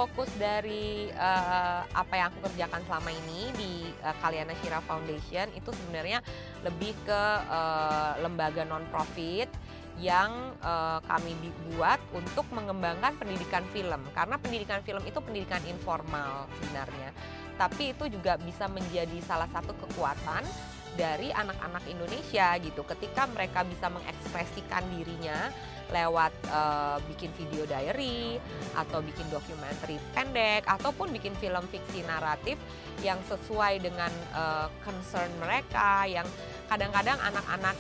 fokus dari apa yang aku kerjakan selama ini di Kalyana Shira Foundation itu sebenarnya lebih ke lembaga non-profit yang kami buat untuk mengembangkan pendidikan film. Karena pendidikan film itu pendidikan informal sebenarnya. Tapi itu juga bisa menjadi salah satu kekuatan dari anak-anak Indonesia gitu. Ketika mereka bisa mengekspresikan dirinya lewat bikin video diary atau bikin dokumenter pendek ataupun bikin film fiksi naratif yang sesuai dengan concern mereka, yang kadang-kadang anak-anak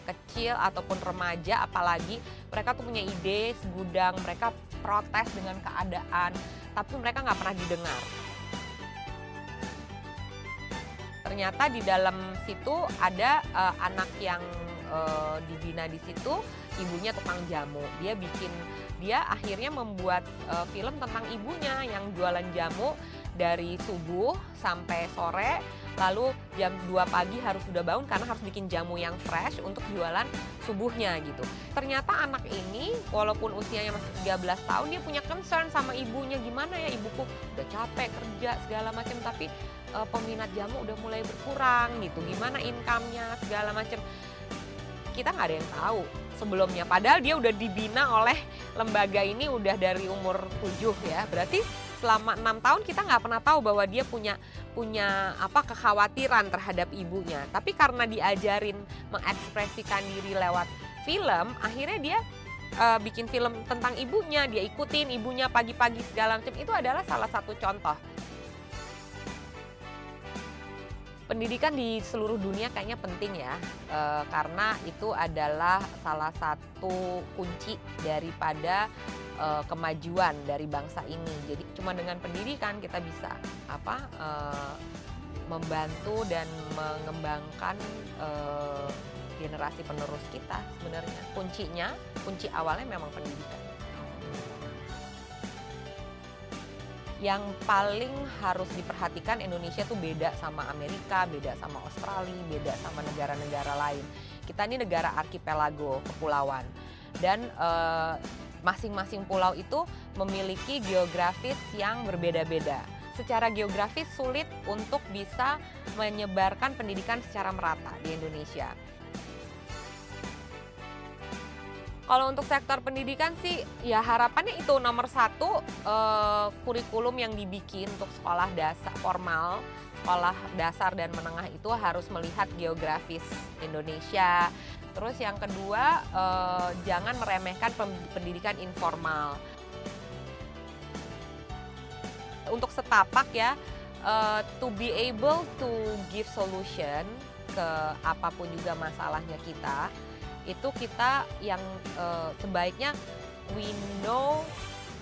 kecil ataupun remaja apalagi mereka tuh punya ide segudang, mereka protes dengan keadaan tapi mereka nggak pernah didengar. Ternyata di dalam situ ada anak yang dibina di situ, ibunya tukang jamu. Dia akhirnya membuat film tentang ibunya yang jualan jamu dari subuh sampai sore, lalu jam 2 pagi harus sudah bangun karena harus bikin jamu yang fresh untuk jualan subuhnya gitu. Ternyata anak ini walaupun usianya masih 13 tahun dia punya concern sama ibunya, gimana ya ibuku udah capek kerja segala macam tapi peminat jamu udah mulai berkurang gitu, gimana income-nya segala macam. Kita nggak ada yang tahu sebelumnya, padahal dia udah dibina oleh lembaga ini udah dari umur 7 ya, berarti selama 6 tahun kita nggak pernah tahu bahwa dia punya kekhawatiran terhadap ibunya. Tapi karena diajarin mengekspresikan diri lewat film, akhirnya dia bikin film tentang ibunya, dia ikutin ibunya pagi-pagi segala macam. Itu adalah salah satu contoh. Pendidikan di seluruh dunia kayaknya penting ya, karena itu adalah salah satu kunci daripada kemajuan dari bangsa ini. Jadi cuma dengan pendidikan kita bisa membantu dan mengembangkan generasi penerus kita sebenarnya. Kunci awalnya memang pendidikan. Yang paling harus diperhatikan, Indonesia tuh beda sama Amerika, beda sama Australia, beda sama negara-negara lain. Kita ini negara arkipelago, kepulauan. Dan masing-masing pulau itu memiliki geografis yang berbeda-beda. Secara geografis sulit untuk bisa menyebarkan pendidikan secara merata di Indonesia. Kalau untuk sektor pendidikan sih ya harapannya itu nomor 1 kurikulum yang dibikin untuk sekolah dasar formal, sekolah dasar dan menengah itu harus melihat geografis Indonesia. Terus yang kedua jangan meremehkan pendidikan informal. Untuk setapak ya, to be able to give solution ke apapun juga masalahnya kita, itu kita yang sebaiknya we know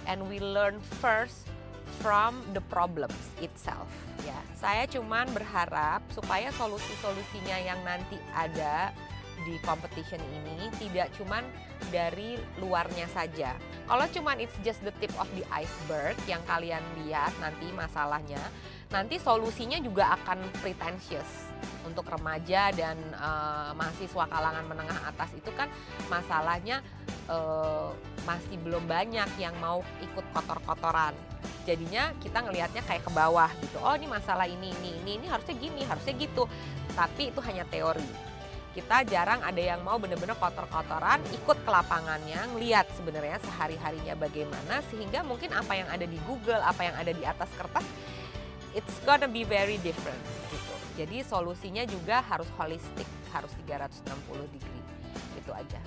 and we learn first from the problems itself ya. Saya cuman berharap supaya solusi-solusinya yang nanti ada di competition ini tidak cuman dari luarnya saja. Kalau cuman it's just the tip of the iceberg yang kalian lihat nanti masalahnya, nanti solusinya juga akan pretentious. Untuk remaja dan mahasiswa kalangan menengah atas itu kan masalahnya masih belum banyak yang mau ikut kotor-kotoran. Jadinya kita ngelihatnya kayak ke bawah gitu. Oh ini masalah ini harusnya gini, harusnya gitu. Tapi itu hanya teori. Kita jarang ada yang mau benar-benar kotor-kotoran, ikut ke lapangannya, ngelihat sebenarnya sehari-harinya bagaimana, sehingga mungkin apa yang ada di Google, apa yang ada di atas kertas, it's gonna be very different gitu. Jadi solusinya juga harus holistik, harus 360 degree. Itu aja.